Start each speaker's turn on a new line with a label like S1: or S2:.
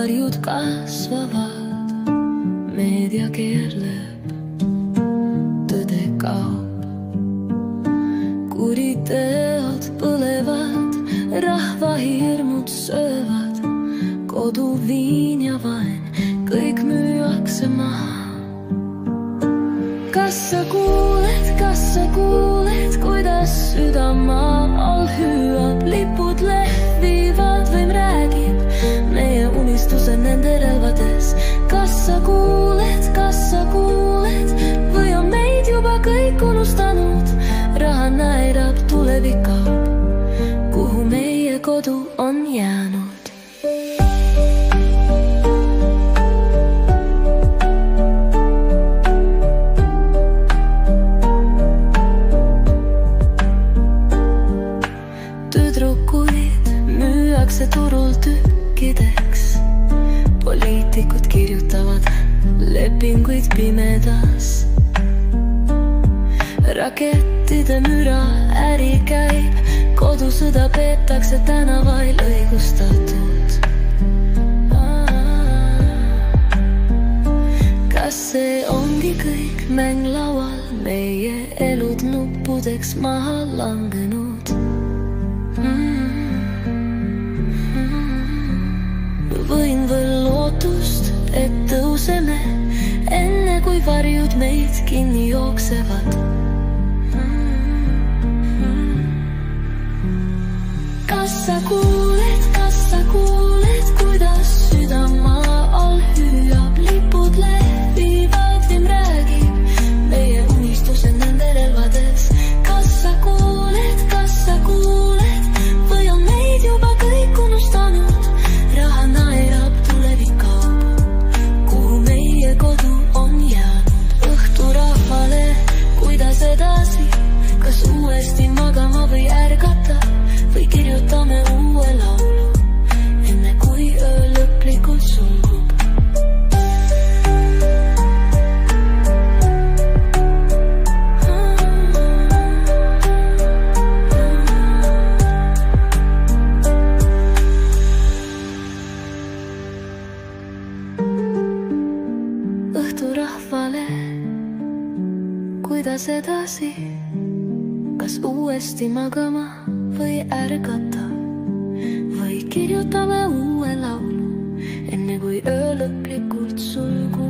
S1: varjud kasvavad, meedia keerleb, tõde kaob. Kuriteod põlevad, rahva hirmud söövad, koduviin ja vaen, kõik müüakse maha. Kas sa kuuled, kuidas südamaa all hüüab, lipud lehvivad, võim räägib meie unistused nende relvades. Kas sa kuuled, või on meid juba kõik unustanud, raha naerab, tulevik kaob, kuhu meie kodu on jäänud. Müüakse turul tükkideks, poliitikud kirjutavad lepinguid pimedas. Rakettide müra äri käib, kodusõda peetakse tänavail õigustatud. Kas see ongi kõik mäng laual, meie elud nuppudeks maha langenud? Võin veel lootust, et tõuseme, enne kui varjud meid kinni jooksevad. Kas sa kuuled, kuidas südamaa all hüüab, lipud lehvivad, võim räägib meie unistused nende relvades. Kas sa kuuled, või on meid juba kõik unustanud, raha naerab, tulevik kaob, kuhu meie kodu on jäänud. Õhtu rahvale, kuidas edasi, kas uuesti magama või ärgata, või kirjutame uue laulu, enne kui öö lõplikult sulgub. Rahvale, kuidas edasi, kas uuesti magama või ärgata, või kirjutame uue laulu, enne kui öö lõplikult sulgub.